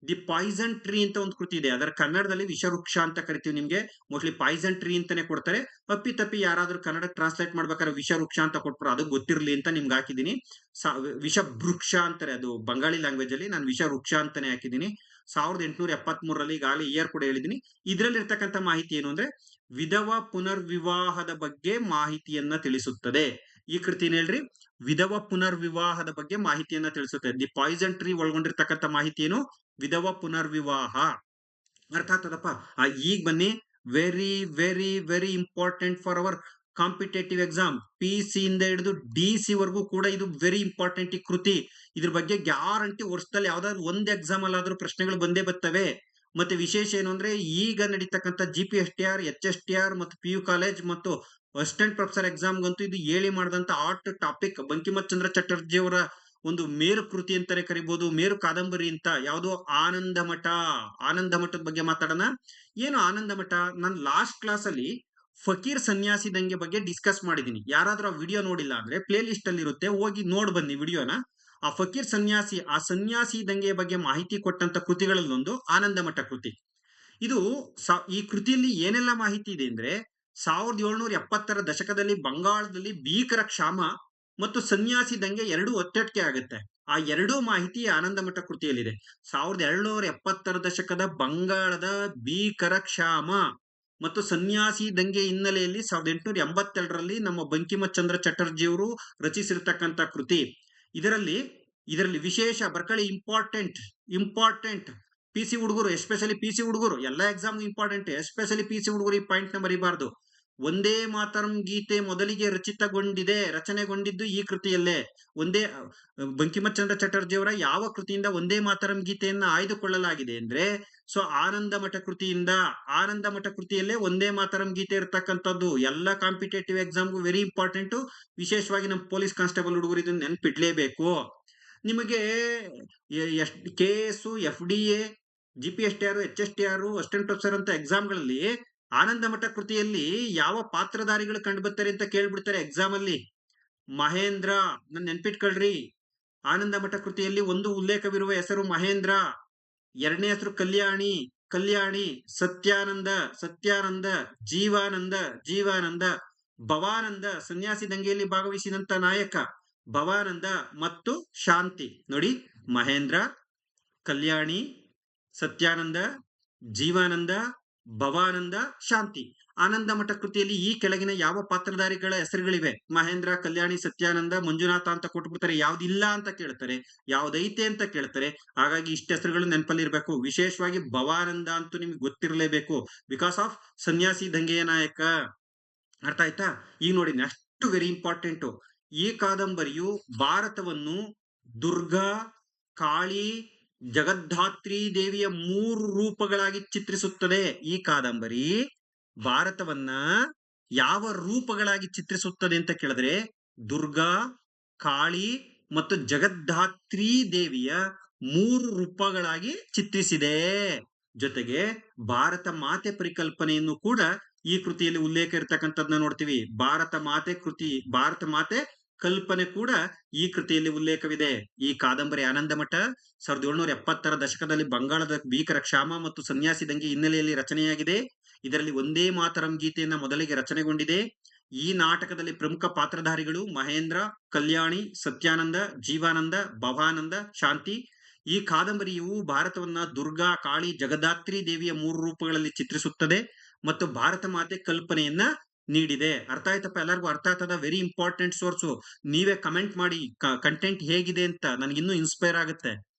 ದಿ ಪಾಯ್ಸನ್ ಟ್ರೀ ಅಂತ ಒಂದು ಕೃತಿ ಇದೆ, ಅದರ ಕನ್ನಡದಲ್ಲಿ ವಿಷವೃಕ್ಷ ಅಂತ ಕರಿತೀವಿ. ನಿಮ್ಗೆ ಮೋಸ್ಟ್ಲಿ ಪಾಯ್ಸನ್ ಟ್ರೀ ಅಂತಾನೆ ಕೊಡ್ತಾರೆ. ತಪ್ಪಿ ಯಾರಾದ್ರೂ ಕನ್ನಡ ಟ್ರಾನ್ಸ್ಲೇಟ್ ಮಾಡ್ಬೇಕಾದ್ರೆ ವಿಷವೃಕ್ಷ ಅಂತ ಕೊಟ್ಬಿಟ್ರು, ಅದು ಗೊತ್ತಿರ್ಲಿ ಅಂತ ನಿಮ್ಗೆ ಹಾಕಿದೀನಿ. ವಿಷವೃಕ್ಷ ಅಂತಾರೆ ಅದು ಬಂಗಾಳಿ ಲ್ಯಾಂಗ್ವೇಜ್ ಅಲ್ಲಿ, ನಾನು ವಿಷವೃಕ್ಷ ಅಂತಾನೆ ಹಾಕಿದೀನಿ. 1873 ಈಗಾಗಲೇ ಇಯರ್ ಕೂಡ ಹೇಳಿದೀನಿ. ಇದ್ರಲ್ಲಿ ಇರ್ತಕ್ಕಂಥ ಮಾಹಿತಿ ಏನು ಅಂದ್ರೆ, ವಿಧವಾ ಪುನರ್ವಿವಾಹದ ಬಗ್ಗೆ ಮಾಹಿತಿಯನ್ನ ತಿಳಿಸುತ್ತದೆ. ಈ ಕೃತಿ ಹೇಳ್ರಿ, ವಿಧವಾ ಪುನರ್ವಿವಾಹದ ಬಗ್ಗೆ ಮಾಹಿತಿಯನ್ನ ತಿಳಿಸುತ್ತೆ. ದಿ ಪಾಯ್ಸನ್ ಟ್ರೀ ಒಳಗೊಂಡಿರ್ತಕ್ಕಂಥ ಮಾಹಿತಿ ಏನು, ವಿಧವಾ ಪುನರ್ವಿವಾಹ. ಅರ್ಥ ಆಗ್ತದಪ್ಪ? ಈಗ ಬನ್ನಿ, very very very important for our competitive exam. PC ಇಂದ ಹಿಡಿದು DC ವರೆಗೂ ಕೂಡ ಇದು ವೆರಿ ಇಂಪಾರ್ಟೆಂಟ್ ಈ ಕೃತಿ. ಇದ್ರ ಬಗ್ಗೆ ಗ್ಯಾರಂಟಿ ವರ್ಷದಲ್ಲಿ ಯಾವ್ದಾದ್ರು ಒಂದ್ ಎಕ್ಸಾಮ್ ಅಲ್ಲಾದ್ರೂ ಪ್ರಶ್ನೆಗಳು ಬಂದೇ ಬರ್ತವೆ. ಮತ್ತೆ ವಿಶೇಷ ಏನು ಅಂದ್ರೆ, ಈಗ ನಡೀತಕ್ಕಂಥ GPSTR, HSTR ಮತ್ತು PU ಕಾಲೇಜ್ ಮತ್ತು ಅಸಿಸ್ಟೆಂಟ್ ಪ್ರೊಫೆಸರ್ ಎಕ್ಸಾಮ್ಗಂತೂ ಇದು ಹೇಳಿ ಮಾಡಿದಂತ ಆರ್ಟ್ ಟಾಪಿಕ್. ಬಂಕಿಮಚಂದ್ರ ಚಟರ್ಜಿ ಅವರ ಒಂದು ಮೇರು ಕೃತಿ ಅಂತಾನೆ ಕರಿಬಹುದು, ಮೇರು ಕಾದಂಬರಿ ಅಂತ. ಯಾವುದು? ಆನಂದ ಮಠದ ಬಗ್ಗೆ ಮಾತಾಡೋಣ. ಏನು ಆನಂದ ಮಠ? ನಾನು ಲಾಸ್ಟ್ ಕ್ಲಾಸ್ ಅಲ್ಲಿ ಫಕೀರ್ ಸನ್ಯಾಸಿ ದಂಗೆ ಬಗ್ಗೆ ಡಿಸ್ಕಸ್ ಮಾಡಿದೀನಿ. ಯಾರಾದ್ರೂ ಆ ವಿಡಿಯೋ ನೋಡಿಲ್ಲ ಅಂದ್ರೆ ಪ್ಲೇ ಲಿಸ್ಟ್ ಅಲ್ಲಿ ಇರುತ್ತೆ, ಹೋಗಿ ನೋಡ್ ಬನ್ನಿ ವಿಡಿಯೋನ. ಆ ಫಕೀರ್ ಸನ್ಯಾಸಿ, ಆ ಸನ್ಯಾಸಿ ದಂಗೆಯ ಬಗ್ಗೆ ಮಾಹಿತಿ ಕೊಟ್ಟಂತ ಕೃತಿಗಳಲ್ಲೊಂದು ಆನಂದ ಮಠ ಕೃತಿ. ಇದು ಈ ಕೃತಿಯಲ್ಲಿ ಏನೆಲ್ಲ ಮಾಹಿತಿ ಇದೆ ಅಂದ್ರೆ, 1770ರ ದಶಕದಲ್ಲಿ ಬಂಗಾಳದಲ್ಲಿ ಭೀಕರ ಕ್ಷಾಮ ಮತ್ತು ಸನ್ಯಾಸಿ ದಂಗೆ ಎರಡೂ ಒತ್ತಟ್ಟಿಗೆ ಆಗುತ್ತೆ. ಆ ಎರಡೂ ಮಾಹಿತಿ ಆನಂದ ಮಠ ಕೃತಿಯಲ್ಲಿದೆ. 1770ರ ದಶಕದ ಬಂಗಾಳದ ಭೀಕರ ಕ್ಷಾಮ ಮತ್ತು ಸನ್ಯಾಸಿ ದಂಗೆ ಹಿನ್ನೆಲೆಯಲ್ಲಿ 1882ರಲ್ಲಿ ನಮ್ಮ ಬಂಕಿಮಚಂದ್ರ ಚಟರ್ಜಿಯವರು ರಚಿಸಿರ್ತಕ್ಕಂಥ ಕೃತಿ. ಇದರಲ್ಲಿ ವಿಶೇಷ ಬರ್ಕಳಿ, ಇಂಪಾರ್ಟೆಂಟ್ ಪಿಸಿ ಹುಡುಗರು, ಎಸ್ಪೆಷಲಿ ಪಿಸಿ ಹುಡುಗರು, ಎಲ್ಲಾ ಎಕ್ಸಾಮ್ ಇಂಪಾರ್ಟೆಂಟ್, ಎಸ್ಪೆಷಲಿ ಪಿಸಿ ಹುಡುಗರು ಈ ಪಾಯಿಂಟ್ ನ ಬರೀಬಾರ್ದು. ಒಂದೇ ಮಾತರಂ ಗೀತೆ ಮೊದಲಿಗೆ ರಚನೆಗೊಂಡಿದ್ದು ಈ ಕೃತಿಯಲ್ಲೇ. ಒಂದೇ ಬಂಕಿಮಚಂದ್ರ ಚಟರ್ಜಿಯವರ ಯಾವ ಕೃತಿಯಿಂದ ಒಂದೇ ಮಾತರಂ ಗೀತೆಯನ್ನ ಆಯ್ದುಕೊಳ್ಳಲಾಗಿದೆ ಅಂದ್ರೆ, ಸೊ ಆನಂದ ಮಠ ಕೃತಿಯಿಂದ. ಆನಂದ ಮಠ ಕೃತಿಯಲ್ಲೇ ಒಂದೇ ಮಾತರಂ ಗೀತೆ ಇರತಕ್ಕಂಥದ್ದು. ಎಲ್ಲ ಕಾಂಪಿಟೇಟಿವ್ ಎಕ್ಸಾಮ್ಗೂ ವೆರಿ ಇಂಪಾರ್ಟೆಂಟ್. ವಿಶೇಷವಾಗಿ ನಮ್ಮ ಪೊಲೀಸ್ ಕಾನ್ಸ್ಟೇಬಲ್ ಹುಡುಗರು ಇದನ್ನ ನೆನ್ಪಿಡ್ಲೇಬೇಕು. ನಿಮಗೆ KS, FDA, GPSTR, HSTR, assistant professor ಅಂತ ಎಕ್ಸಾಮ್ಗಳಲ್ಲಿ ಆನಂದ ಮಠ ಕೃತಿಯಲ್ಲಿ ಯಾವ ಪಾತ್ರಧಾರಿಗಳು ಕಂಡುಬರ್ತಾರೆ ಅಂತ ಕೇಳ್ಬಿಡ್ತಾರೆ ಎಕ್ಸಾಮ್ ಅಲ್ಲಿ. ಮಹೇಂದ್ರ, ನನ್ ನೆನ್ಪಿಟ್ಕೊಳ್ರಿ, ಆನಂದ ಮಠ ಕೃತಿಯಲ್ಲಿ ಒಂದು ಉಲ್ಲೇಖವಿರುವ ಹೆಸರು ಮಹೇಂದ್ರ, ಎರಡನೇ ಹೆಸರು ಕಲ್ಯಾಣಿ, ಸತ್ಯಾನಂದ, ಜೀವಾನಂದ, ಭವಾನಂದ, ಸನ್ಯಾಸಿ ದಂಗೆಯಲ್ಲಿ ಭಾಗವಹಿಸಿದಂತ ನಾಯಕ ಭವಾನಂದ ಮತ್ತು ಶಾಂತಿ. ನೋಡಿ, ಮಹೇಂದ್ರ, ಕಲ್ಯಾಣಿ, ಸತ್ಯಾನಂದ, ಜೀವಾನಂದ, ಭವಾನಂದ, ಶಾಂತಿ. ಆನಂದ ಮಠ ಕೃತಿಯಲ್ಲಿ ಈ ಕೆಳಗಿನ ಯಾವ ಪಾತ್ರಧಾರಿಗಳ ಹೆಸರುಗಳಿವೆ? ಮಹೇಂದ್ರ, ಕಲ್ಯಾಣಿ, ಸತ್ಯಾನಂದ, ಮಂಜುನಾಥ ಅಂತ ಕೊಟ್ಬಿಡ್ತಾರೆ. ಯಾವ್ದಿಲ್ಲ ಅಂತ ಕೇಳ್ತಾರೆ, ಯಾವ್ದೈತೆ ಅಂತ ಕೇಳ್ತಾರೆ. ಹಾಗಾಗಿ ಇಷ್ಟ ಹೆಸರುಗಳು ನೆನಪಲ್ಲಿರ್ಬೇಕು. ವಿಶೇಷವಾಗಿ ಭವಾನಂದ ಅಂತೂ ನಿಮ್ಗೆ ಗೊತ್ತಿರಲೇಬೇಕು, ಬಿಕಾಸ್ ಆಫ್ ಸನ್ಯಾಸಿ ದಂಗೆಯ ನಾಯಕ. ಅರ್ಥ ಆಯ್ತಾ? ಈಗ ನೋಡಿ, ನೆಕ್ಸ್ಟ್ ವೆರಿ ಇಂಪಾರ್ಟೆಂಟ್. ಈ ಕಾದಂಬರಿಯು ಭಾರತವನ್ನು ದುರ್ಗಾ, ಕಾಳಿ, ಜಗದ್ಧಾತ್ರಿ ದೇವಿಯ 3 ರೂಪಗಳಾಗಿ ಚಿತ್ರಿಸುತ್ತದೆ. ಈ ಕಾದಂಬರಿ ಭಾರತವನ್ನ ಯಾವ ರೂಪಗಳಾಗಿ ಚಿತ್ರಿಸುತ್ತದೆ ಅಂತ ಕೇಳಿದ್ರೆ, ದುರ್ಗಾ, ಕಾಳಿ ಮತ್ತು ಜಗದ್ಧಾತ್ರಿ ದೇವಿಯ 3 ರೂಪಗಳಾಗಿ ಚಿತ್ರಿಸಿದೆ. ಜೊತೆಗೆ ಭಾರತ ಮಾತೆ ಪರಿಕಲ್ಪನೆಯನ್ನು ಕೂಡ ಈ ಕೃತಿಯಲ್ಲಿ ಉಲ್ಲೇಖ ಇರತಕ್ಕಂಥದ್ದನ್ನ ನೋಡ್ತೀವಿ. ಭಾರತ ಮಾತೆ ಕಲ್ಪನೆ ಕೂಡ ಈ ಕೃತಿಯಲ್ಲಿ ಉಲ್ಲೇಖವಿದೆ. ಈ ಕಾದಂಬರಿ ಆನಂದಮಠ 1770ರ ದಶಕದಲ್ಲಿ ಬಂಗಾಳದ ಭೀಕರ ಕ್ಷಾಮ ಮತ್ತು ಸನ್ಯಾಸಿ ದಂಗೆ ಹಿನ್ನೆಲೆಯಲ್ಲಿ ರಚನೆಯಾಗಿದೆ. ಇದರಲ್ಲಿ ಒಂದೇ ಮಾತರಂ ಗೀತೆಯನ್ನ ಮೊದಲಿಗೆ ರಚನೆಗೊಂಡಿದೆ. ಈ ನಾಟಕದಲ್ಲಿ ಪ್ರಮುಖ ಪಾತ್ರಧಾರಿಗಳು ಮಹೇಂದ್ರ, ಕಲ್ಯಾಣಿ, ಸತ್ಯಾನಂದ, ಜೀವಾನಂದ, ಭವಾನಂದ, ಶಾಂತಿ. ಈ ಕಾದಂಬರಿಯು ಭಾರತವನ್ನ ದುರ್ಗಾ, ಕಾಳಿ, ಜಗದ್ಧಾತ್ರಿ ದೇವಿಯ 3 ರೂಪಗಳಲ್ಲಿ ಚಿತ್ರಿಸುತ್ತದೆ ಮತ್ತು ಭಾರತ ಮಾತೆ ಕಲ್ಪನೆಯನ್ನ ನೀಡಿದೆ. ಅರ್ಥ ಆಯ್ತಪ್ಪ? ಎಲ್ಲರಿಗೂ ಅರ್ಥ ಆಗ್ತದ? Very important source. ನೀವೇ ಕಮೆಂಟ್ ಮಾಡಿ ಕಂಟೆಂಟ್ ಹೇಗಿದೆ ಅಂತ, ನನಗಿನ್ನೂ ಇನ್ಸ್ಪೈರ್ ಆಗುತ್ತೆ.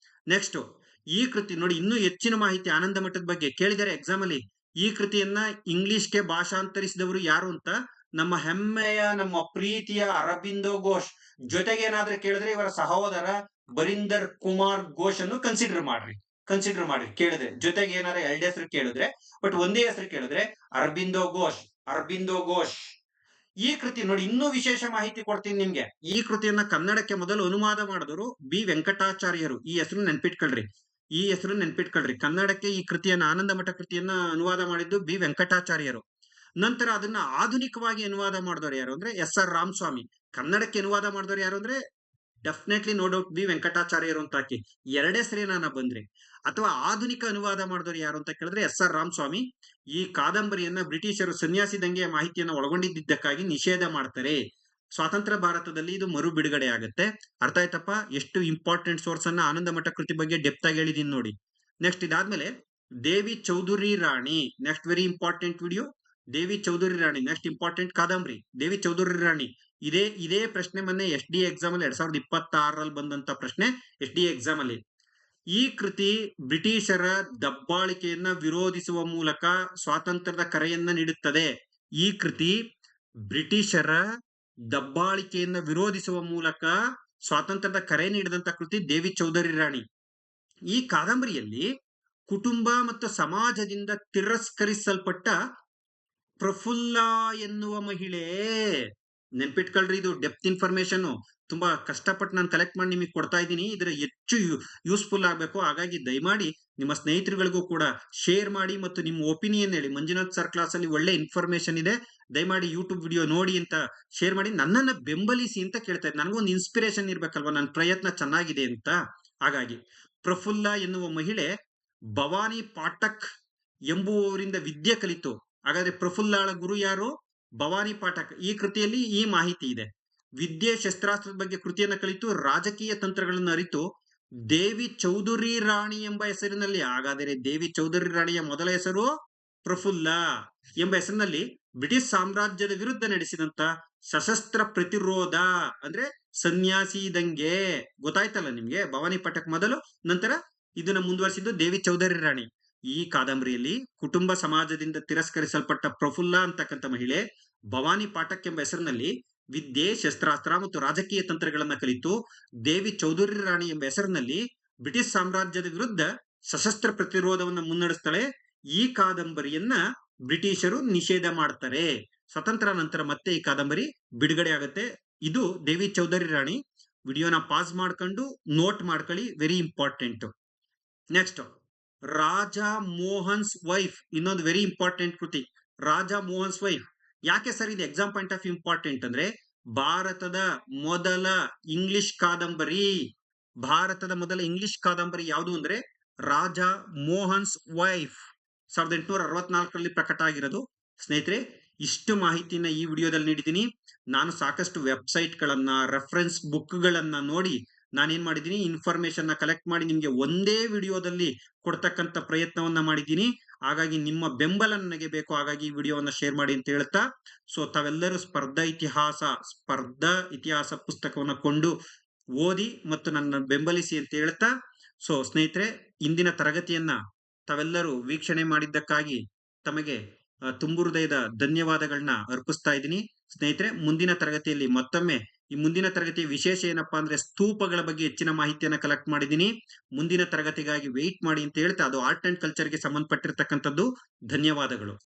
ನೆಕ್ಸ್ಟ್, ಈ ಕೃತಿ ನೋಡಿ, ಇನ್ನೂ ಹೆಚ್ಚಿನ ಮಾಹಿತಿ ಆನಂದ ಮಠದ ಬಗ್ಗೆ ಕೇಳಿದರೆ ಎಕ್ಸಾಮ್ ಅಲ್ಲಿ. ಈ ಕೃತಿಯನ್ನ ಇಂಗ್ಲಿಷ್ಗೆ ಭಾಷಾಂತರಿಸಿದವರು ಯಾರು ಅಂತ ನಮ್ಮ ಹೆಮ್ಮೆಯ, ನಮ್ಮ ಪ್ರೀತಿಯ ಅರಬಿಂದೋ ಘೋಷ್. ಜೊತೆಗೆ ಏನಾದ್ರೂ ಕೇಳಿದ್ರೆ ಇವರ ಸಹೋದರ ಬರಿಂದರ್ ಕುಮಾರ್ ಘೋಷ್ ಅನ್ನು ಕನ್ಸಿಡರ್ ಮಾಡಿ ಕೇಳಿದ್ರೆ. ಜೊತೆಗೆ ಏನಾರ 2 ಹೆಸರು ಕೇಳಿದ್ರೆ, ಬಟ್ ಒಂದೇ ಹೆಸರು ಕೇಳಿದ್ರೆ ಅರಬಿಂದೋ ಘೋಷ್. ಈ ಕೃತಿ ನೋಡಿ, ಇನ್ನೂ ವಿಶೇಷ ಮಾಹಿತಿ ಕೊಡ್ತೀನಿ ನಿಮ್ಗೆ. ಈ ಕೃತಿಯನ್ನ ಕನ್ನಡಕ್ಕೆ ಮೊದಲು ಅನುವಾದ ಮಾಡಿದವರು ಬಿ ವೆಂಕಟಾಚಾರ್ಯರು. ಈ ಹೆಸರು ನೆನ್ಪಿಟ್ಕೊಳ್ರಿ. ಕನ್ನಡಕ್ಕೆ ಈ ಕೃತಿಯನ್ನ, ಆನಂದ ಮಠ ಕೃತಿಯನ್ನ ಅನುವಾದ ಮಾಡಿದ್ದು ಬಿ ವೆಂಕಟಾಚಾರ್ಯರು. ನಂತರ ಅದನ್ನ ಆಧುನಿಕವಾಗಿ ಅನುವಾದ ಮಾಡಿದವರು ಯಾರು ಅಂದ್ರೆ SR ರಾಮಸ್ವಾಮಿ. ಕನ್ನಡಕ್ಕೆ ಅನುವಾದ ಮಾಡಿದವರು ಯಾರು ಅಂದ್ರೆ ಡೆಫಿನೆಟ್ಲಿ ನೋ ಡೌಟ್ ಬಿ ವೆಂಕಟಾಚಾರ್ಯರು ಅಂತ ಹಾಕಿ. 2 ಹೆಸರೇನ ಬಂದ್ರೆ, ಅಥವಾ ಆಧುನಿಕ ಅನುವಾದ ಮಾಡಿದವರು ಯಾರು ಅಂತ ಕೇಳಿದ್ರೆ SR ರಾಮಸ್ವಾಮಿ. ಈ ಕಾದಂಬರಿಯನ್ನ ಬ್ರಿಟಿಷರು ಸನ್ಯಾಸಿ ದಂಗೆಯ ಮಾಹಿತಿಯನ್ನು ಒಳಗೊಂಡಿದ್ದಕ್ಕಾಗಿ ನಿಷೇಧ ಮಾಡ್ತಾರೆ. ಸ್ವಾತಂತ್ರ್ಯ ಭಾರತದಲ್ಲಿ ಇದು ಮರು ಬಿಡುಗಡೆ ಆಗುತ್ತೆ. ಅರ್ಥ ಆಯ್ತಪ್ಪ? ಎಷ್ಟು ಇಂಪಾರ್ಟೆಂಟ್ ಸೋರ್ಸ್ ಅನ್ನ ಆನಂದ ಮಠ ಕೃತಿ ಬಗ್ಗೆ ಡೆಪ್ತ್ ಆಗಿ ಹೇಳಿದೀನಿ ನೋಡಿ. ನೆಕ್ಸ್ಟ್ ಇದಾದ್ಮೇಲೆ Devi Chaudhurani. Next very important video. Devi Chaudhurani next important ಕಾದಂಬರಿ. ದೇವಿ ಚೌಧುರಿ ರಾಣಿ ಇದೇ ಪ್ರಶ್ನೆ ಮೊನ್ನೆ SDA ಎಕ್ಸಾಮ್ ಅಲ್ಲಿ 2026ರಲ್ಲಿ ಬಂದಂತ ಪ್ರಶ್ನೆ SDA ಎಕ್ಸಾಮ್ ಅಲ್ಲಿ. ಈ ಕೃತಿ ಬ್ರಿಟಿಷರ ದಬ್ಬಾಳಿಕೆಯನ್ನ ವಿರೋಧಿಸುವ ಮೂಲಕ ಸ್ವಾತಂತ್ರ್ಯದ ಕರೆಯನ್ನ ನೀಡುತ್ತದೆ. ಈ ಕೃತಿ ಬ್ರಿಟಿಷರ ದಬ್ಬಾಳಿಕೆಯನ್ನ ವಿರೋಧಿಸುವ ಮೂಲಕ ಸ್ವಾತಂತ್ರ್ಯದ ಕರೆ ನೀಡಿದಂತ ಕೃತಿ ದೇವಿ ಚೌಧರಿ ರಾಣಿ. ಈ ಕಾದಂಬರಿಯಲ್ಲಿ ಕುಟುಂಬ ಮತ್ತು ಸಮಾಜದಿಂದ ತಿರಸ್ಕರಿಸಲ್ಪಟ್ಟ ಪ್ರಫುಲ್ಲ ಎನ್ನುವ ಮಹಿಳೆ. ನೆನ್ಪಿಟ್ಕೊಳ್ರಿ, ಇದು ಡೆಪ್ತ್ ಇನ್ಫಾರ್ಮೇಶನ್. ತುಂಬಾ ಕಷ್ಟಪಟ್ಟು ನಾನು ಕಲೆಕ್ಟ್ ಮಾಡಿ ನಿಮಗೆ ಕೊಡ್ತಾ ಇದ್ದೀನಿ. ಇದರ ಹೆಚ್ಚು ಯೂಸ್ಫುಲ್ ಆಗಬೇಕು. ಹಾಗಾಗಿ ದಯಮಾಡಿ ನಿಮ್ಮ ಸ್ನೇಹಿತರುಗಳಿಗೂ ಕೂಡ ಶೇರ್ ಮಾಡಿ ಮತ್ತು ನಿಮ್ಮ ಒಪಿನಿಯನ್ ಹೇಳಿ. ಮಂಜುನಾಥ್ ಸರ್ ಕ್ಲಾಸ್ ಅಲ್ಲಿ ಒಳ್ಳೆ ಇನ್ಫಾರ್ಮೇಶನ್ ಇದೆ, ದಯಮಾಡಿ ಯೂಟ್ಯೂಬ್ ವಿಡಿಯೋ ನೋಡಿ ಅಂತ ಶೇರ್ ಮಾಡಿ. ನನ್ನನ್ನ ಬೆಂಬಲಿಸಿ ಅಂತ ಕೇಳ್ತಾ ಇದ್ದೆ. ನನಗೊಂದು ಇನ್ಸ್ಪಿರೇಷನ್ ಇರ್ಬೇಕಲ್ವಾ, ನನ್ನ ಪ್ರಯತ್ನ ಚೆನ್ನಾಗಿದೆ ಅಂತ. ಹಾಗಾಗಿ ಪ್ರಫುಲ್ಲ ಎನ್ನುವ ಮಹಿಳೆ ಭವಾನಿ ಪಾಠಕ್ ಎಂಬುವವರಿಂದ ವಿದ್ಯೆ ಕಲಿತು. ಹಾಗಾದ್ರೆ ಪ್ರಫುಲ್ಲಾಳ ಗುರು ಯಾರು? ಭವಾನಿ ಪಾಠಕ್. ಈ ಕೃತಿಯಲ್ಲಿ ಈ ಮಾಹಿತಿ ಇದೆ. ವಿದ್ಯೆ ಶಸ್ತ್ರಾಸ್ತ್ರದ ಬಗ್ಗೆ ಕೃತಿಯನ್ನ ಕಲಿತು ರಾಜಕೀಯ ತಂತ್ರಗಳನ್ನು ಅರಿತು ದೇವಿ ಚೌಧುರಿ ರಾಣಿ ಎಂಬ ಹೆಸರಿನಲ್ಲಿ, ಹಾಗಾದರೆ ದೇವಿ ಚೌಧರಿ ರಾಣಿಯ ಮೊದಲ ಹೆಸರು ಪ್ರಫುಲ್ಲ ಎಂಬ ಹೆಸರಿನಲ್ಲಿ ಬ್ರಿಟಿಷ್ ಸಾಮ್ರಾಜ್ಯದ ವಿರುದ್ಧ ನಡೆಸಿದಂತ ಸಶಸ್ತ್ರ ಪ್ರತಿರೋಧ ಅಂದ್ರೆ ಸನ್ಯಾಸಿ ದಂಗೆ. ಗೊತ್ತಾಯ್ತಲ್ಲ ನಿಮ್ಗೆ? ಭವಾನಿ ಪಾಠಕ್ ಮೊದಲು, ನಂತರ ಇದನ್ನ ಮುಂದುವರಿಸಿದ್ದು ದೇವಿ ಚೌಧರಿ ರಾಣಿ. ಈ ಕಾದಂಬರಿಯಲ್ಲಿ ಕುಟುಂಬ ಸಮಾಜದಿಂದ ತಿರಸ್ಕರಿಸಲ್ಪಟ್ಟ ಪ್ರಫುಲ್ಲ ಅಂತಕ್ಕಂಥ ಮಹಿಳೆ ಭವಾನಿ ಪಾಠಕ್ ಎಂಬ ಹೆಸರಿನಲ್ಲಿ ವಿದ್ಯೆ, ಶಸ್ತ್ರಾಸ್ತ್ರ ಮತ್ತು ರಾಜಕೀಯ ತಂತ್ರಗಳನ್ನ ಕಲಿತು ದೇವಿ ಚೌಧರಿ ರಾಣಿ ಎಂಬ ಹೆಸರಿನಲ್ಲಿ ಬ್ರಿಟಿಷ್ ಸಾಮ್ರಾಜ್ಯದ ವಿರುದ್ಧ ಸಶಸ್ತ್ರ ಪ್ರತಿರೋಧವನ್ನು ಮುನ್ನಡೆಸ್ತಾಳೆ. ಈ ಕಾದಂಬರಿಯನ್ನ ಬ್ರಿಟಿಷರು ನಿಷೇಧ ಮಾಡ್ತಾರೆ. ಸ್ವತಂತ್ರ ನಂತರ ಮತ್ತೆ ಈ ಕಾದಂಬರಿ ಬಿಡುಗಡೆ ಆಗುತ್ತೆ. ಇದು ದೇವಿ ಚೌಧರಿ ರಾಣಿ. ವಿಡಿಯೋನ ಪಾಸ್ ಮಾಡ್ಕೊಂಡು ನೋಟ್ ಮಾಡ್ಕೊಳ್ಳಿ, very important. Next, Raja Mohan's wife, ಇನ್ನೊಂದು ವೆರಿ ಇಂಪಾರ್ಟೆಂಟ್ ಕೃತಿ. ರಾಜಾ ಮೋಹನ್ಸ್ ವೈಫ್ ಯಾಕೆ ಸರ್ ಇದು ಎಕ್ಸಾಮ್ ಪಾಯಿಂಟ್ ಆಫ್ ಇಂಪಾರ್ಟೆಂಟ್ ಅಂದ್ರೆ, ಭಾರತದ ಮೊದಲ ಇಂಗ್ಲಿಷ್ ಕಾದಂಬರಿ. ಭಾರತದ ಮೊದಲ ಇಂಗ್ಲಿಷ್ ಕಾದಂಬರಿ ಯಾವುದು ಅಂದ್ರೆ ರಾಜಾ ಮೋಹನ್ಸ್ ವೈಫ್. 1864ರಲ್ಲಿ ಪ್ರಕಟ ಆಗಿರೋದು. ಸ್ನೇಹಿತರೆ, ಇಷ್ಟು ಮಾಹಿತಿನ ಈ ವಿಡಿಯೋದಲ್ಲಿ ನೀಡಿದ್ದೀನಿ. ನಾನು ಸಾಕಷ್ಟು ವೆಬ್ಸೈಟ್ಗಳನ್ನ, ರೆಫರೆನ್ಸ್ ಬುಕ್ಗಳನ್ನ ನೋಡಿ ನಾನೇನ್ ಮಾಡಿದ್ದೀನಿ, ಇನ್ಫಾರ್ಮೇಶನ್ ಕಲೆಕ್ಟ್ ಮಾಡಿ ನಿಮ್ಗೆ ಒಂದೇ ವಿಡಿಯೋದಲ್ಲಿ ಕೊಡ್ತಕ್ಕಂಥ ಪ್ರಯತ್ನವನ್ನ ಮಾಡಿದ್ದೀನಿ. ಹಾಗಾಗಿ ನಿಮ್ಮ ಬೆಂಬಲ ನನಗೆ ಬೇಕು. ಹಾಗಾಗಿ ಈ ವಿಡಿಯೋವನ್ನ ಶೇರ್ ಮಾಡಿ ಅಂತ ಹೇಳ್ತಾ, ಸೊ ತಾವೆಲ್ಲರೂ ಸ್ಪರ್ಧಾ ಇತಿಹಾಸ ಪುಸ್ತಕವನ್ನ ಕೊಂಡು ಓದಿ ಮತ್ತು ನನ್ನ ಬೆಂಬಲಿಸಿ ಅಂತ ಹೇಳ್ತಾ, ಸೊ ಸ್ನೇಹಿತರೆ, ಇಂದಿನ ತರಗತಿಯನ್ನ ತಾವೆಲ್ಲರೂ ವೀಕ್ಷಣೆ ಮಾಡಿದ್ದಕ್ಕಾಗಿ ತಮಗೆ ತುಂಬು ಹೃದಯದ ಧನ್ಯವಾದಗಳನ್ನ ಅರ್ಪಿಸ್ತಾ ಇದ್ದೀನಿ. ಸ್ನೇಹಿತರೆ, ಮುಂದಿನ ತರಗತಿಯಲ್ಲಿ ಮತ್ತೊಮ್ಮೆ, ಈ ಮುಂದಿನ ತರಗತಿಯ ವಿಶೇಷ ಏನಪ್ಪಾ ಅಂದ್ರೆ ಸ್ತೂಪಗಳ ಬಗ್ಗೆ ಹೆಚ್ಚಿನ ಮಾಹಿತಿಯನ್ನ ಕಲೆಕ್ಟ್ ಮಾಡಿದ್ದೀನಿ. ಮುಂದಿನ ತರಗತಿಗಾಗಿ ವೆಯ್ಟ್ ಮಾಡಿ ಅಂತ ಹೇಳ್ತಾ, ಅದು ಆರ್ಟ್ ಅಂಡ್ ಕಲ್ಚರ್ಗೆ ಸಂಬಂಧಪಟ್ಟಿರ್ತಕ್ಕಂಥದ್ದು. ಧನ್ಯವಾದಗಳು.